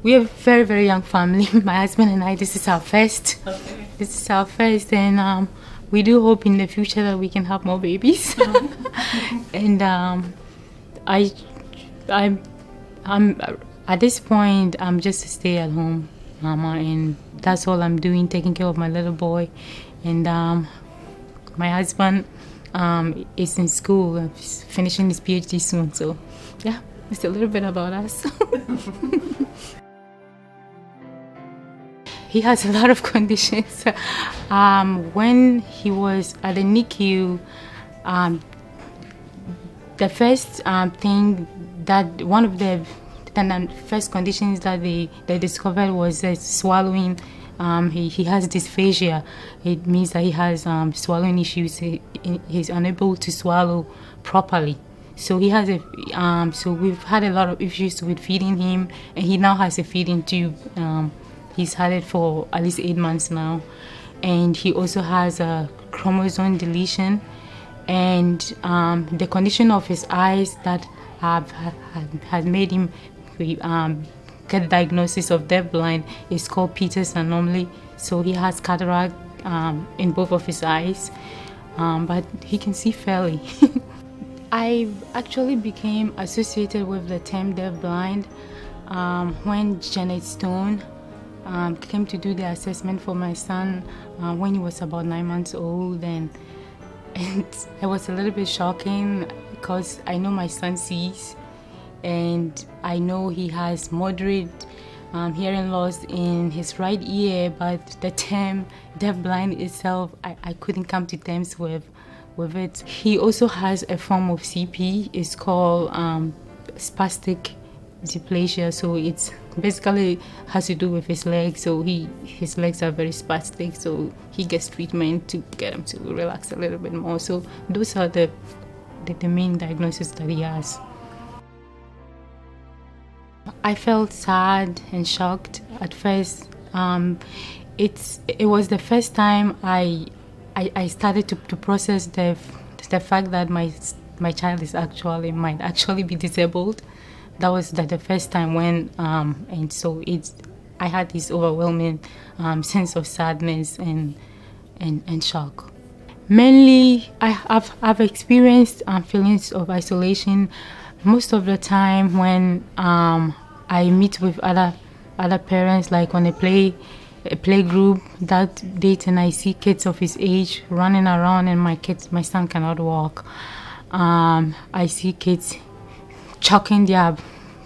We are a very, very young family. My husband and I, this is our first. Okay. This is our first, and we do hope in the future that we can have more babies. And I, I'm at this point, I'm just a stay-at-home mama, and that's all I'm doing, taking care of my little boy. And my husband is in school, he's finishing his PhD soon. So, yeah, it's a little bit about us. He has a lot of conditions. When he was at the NICU, the first thing that one of the first conditions that they discovered was swallowing. He has dysphagia. It means that he has swallowing issues. He's unable to swallow properly. So he has so we've had a lot of issues with feeding him, and he now has a feeding tube. He's had it for at least 8 months now, and he also has a chromosome deletion, and the condition of his eyes that has made him get diagnosis of deafblind is called Peters anomaly. So he has cataract in both of his eyes, but he can see fairly. I actually became associated with the term deafblind when Janet Stone came to do the assessment for my son when he was about 9 months old, and it was a little bit shocking because I know my son sees, and I know he has moderate hearing loss in his right ear, but the term deafblind itself, I couldn't come to terms with it. He also has a form of CP. It's called spastic dysplasia, so it's basically has to do with his legs. So his legs are very spastic, so he gets treatment to get him to relax a little bit more. So those are the main diagnoses that he has. I felt sad and shocked at first. It was the first time I started to process the fact that my child might actually be disabled. That was the first time when and so I had this overwhelming sense of sadness and shock. Mainly, I've experienced feelings of isolation most of the time when I meet with other parents, like on a play group that date, and I see kids of his age running around, and my son cannot walk. I see kids chucking their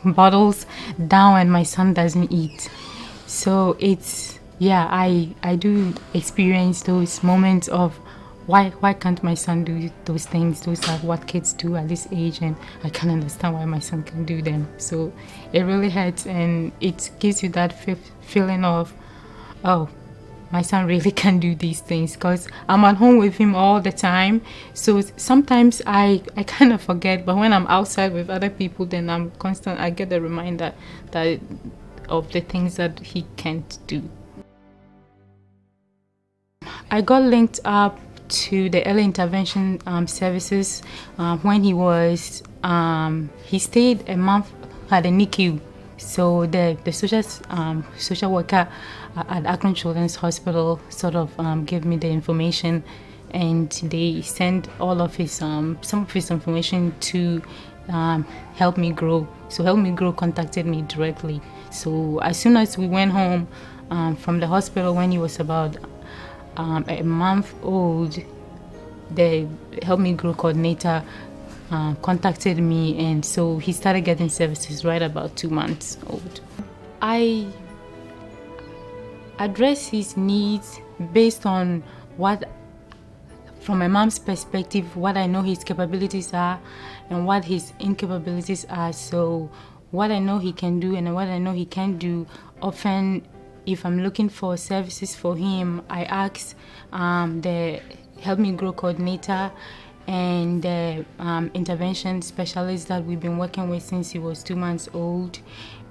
bottles down, and my son doesn't eat. So I do experience those moments of why can't my son do those things? Those are what kids do at this age, and I can't understand why my son can do them. So it really hurts, and it gives you that feeling of, oh, my son really can do these things, because I'm at home with him all the time. So sometimes I kind of forget, but when I'm outside with other people, then I get the reminder that of the things that he can't do. I got linked up to the early intervention services when he stayed a month at the NICU. So the social worker at Akron Children's Hospital sort of gave me the information, and they sent all of his some of his information to Help Me Grow. So Help Me Grow contacted me directly. So as soon as we went home from the hospital when he was about a month old, the Help Me Grow coordinator contacted me, and so he started getting services right about 2 months old. I address his needs based on from my mom's perspective, what I know his capabilities are and what his incapabilities are. So what I know he can do and what I know he can't do, often if I'm looking for services for him, I ask the Help Me Grow coordinator and the intervention specialist that we've been working with since he was 2 months old,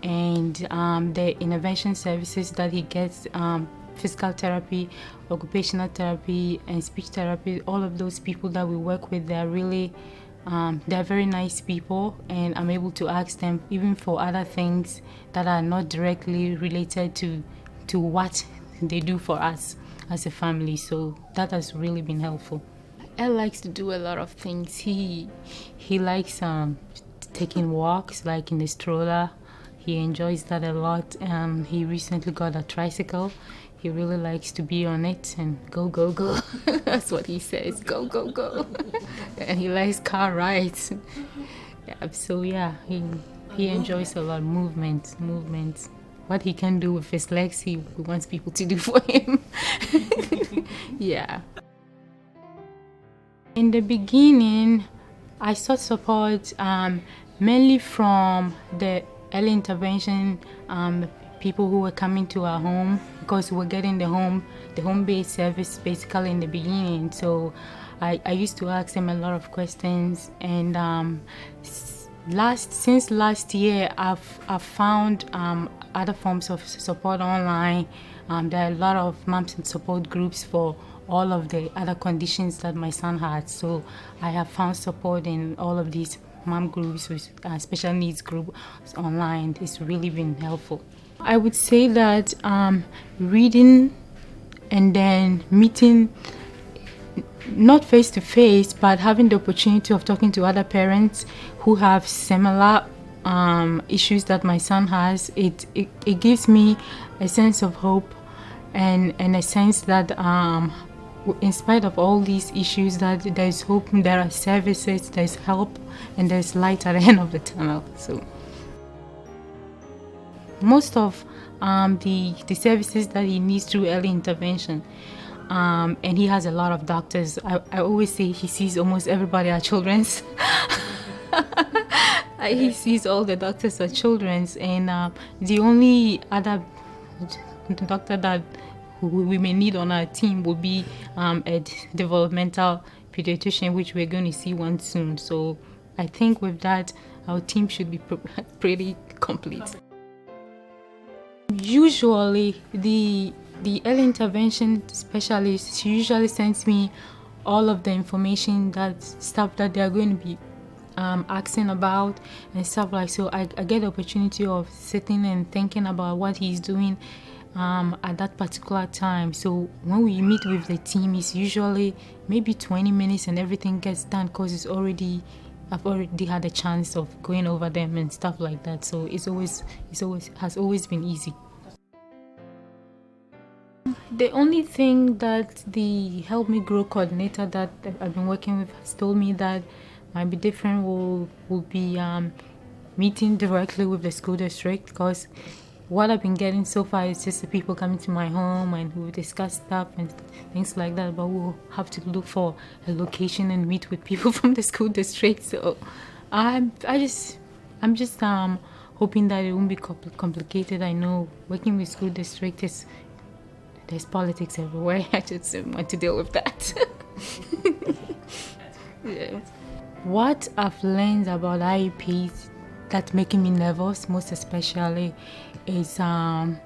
and the intervention services that he gets, physical therapy, occupational therapy, and speech therapy. All of those people that we work with, they're really They're very nice people, and I'm able to ask them even for other things that are not directly related to what they do for us as a family. So that has really been helpful. Earl likes to do a lot of things. He likes taking walks, like in the stroller. He enjoys that a lot. He recently got a tricycle. He really likes to be on it and go, go, go. That's what he says, go, go, go. And he likes car rides. Yeah, so yeah, he enjoys a lot of movement. What he can do with his legs, he wants people to do for him. Yeah. In the beginning, I sought support mainly from the early intervention people who were coming to our home, because we were getting the home-based service basically in the beginning. So I used to ask them a lot of questions, and since last year I've found other forms of support online. There are a lot of moms and support groups for all of the other conditions that my son had. So I have found support in all of these mom groups with special needs group online. It's really been helpful. I would say that reading and then meeting, not face to face, but having the opportunity of talking to other parents who have similar issues that my son has, it gives me a sense of hope and a sense that in spite of all these issues, that there's hope, there are services, there's help, and there's light at the end of the tunnel. So most of the services that he needs through early intervention, and he has a lot of doctors. I always say he sees almost everybody at children's. He sees all the doctors at children's, and the only other doctor that we may need on our team will be a developmental pediatrician, which we're going to see one soon. So I think with that, our team should be pretty complete. Usually, the early intervention specialist, she usually sends me all of the information, that stuff that they are going to be asking about and stuff like. So I get the opportunity of sitting and thinking about what he's doing at that particular time. So when we meet with the team, it's usually maybe 20 minutes and everything gets done, because I've already had a chance of going over them and stuff like that. So it has always been easy. The only thing that the Help Me Grow coordinator that I've been working with has told me that might be different will be meeting directly with the school district, because what I've been getting so far is just the people coming to my home and we'll discuss stuff and things like that, but we'll have to look for a location and meet with people from the school district. So I'm just hoping that it won't be complicated. I know working with school district there's politics everywhere. I just don't want to deal with that. Yeah. What I've learned about IEPs that's making me nervous, most especially, is that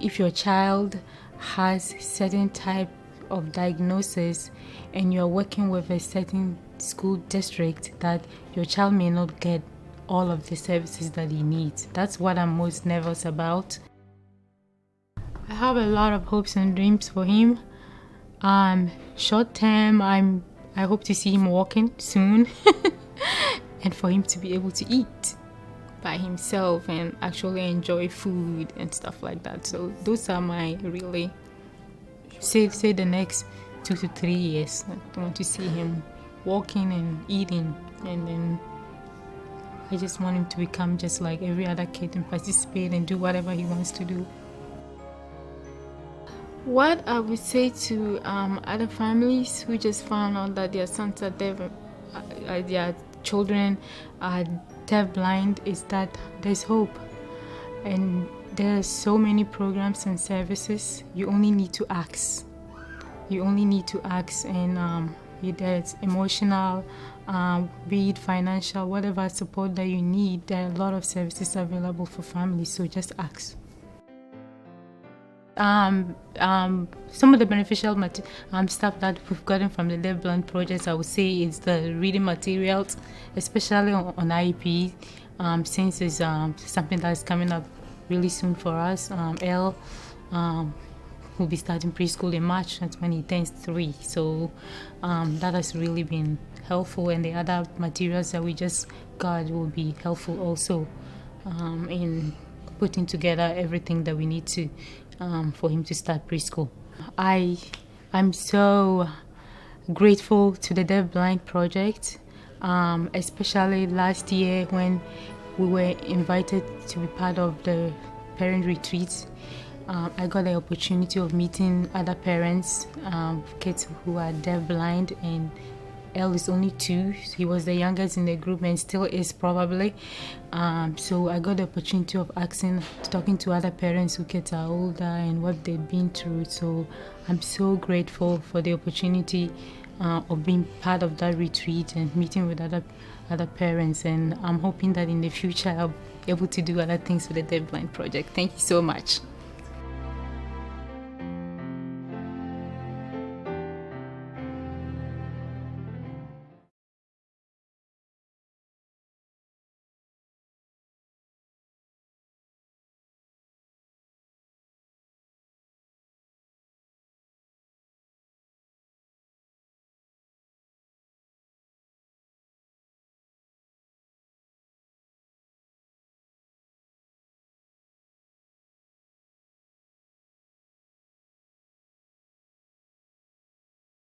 if your child has certain type of diagnosis and you're working with a certain school district, that your child may not get all of the services that he needs. That's what I'm most nervous about. I have a lot of hopes and dreams for him. Short term, I hope to see him walking soon and for him to be able to eat by himself and actually enjoy food and stuff like that. So those are my really, say the next 2 to 3 years. I want to see him walking and eating, and then I just want him to become just like every other kid and participate and do whatever he wants to do. What I would say to other families who just found out that their sons are deaf, their children are deafblind, is that there's hope, and there are so many programs and services. You only need to ask. And there's emotional, be it financial, whatever support that you need. There are a lot of services available for families, so just ask. Some of the beneficial stuff that we've gotten from the deafblind projects, I would say, is the reading materials, especially on IEP, since it's something that's coming up really soon for us. Earl will be starting preschool in March. That's when he turns 3. So that has really been helpful, and the other materials that we just got will be helpful also in putting together everything that we need to for him to start preschool. I'm so grateful to the Deafblind Project, especially last year when we were invited to be part of the parent retreat. I got the opportunity of meeting other parents, kids who are deafblind, and Elle is only 2. He was the youngest in the group and still is probably. So I got the opportunity of talking to other parents whose kids are older and what they've been through. So I'm so grateful for the opportunity of being part of that retreat and meeting with other parents. And I'm hoping that in the future I'll be able to do other things with the Deafblind Project. Thank you so much.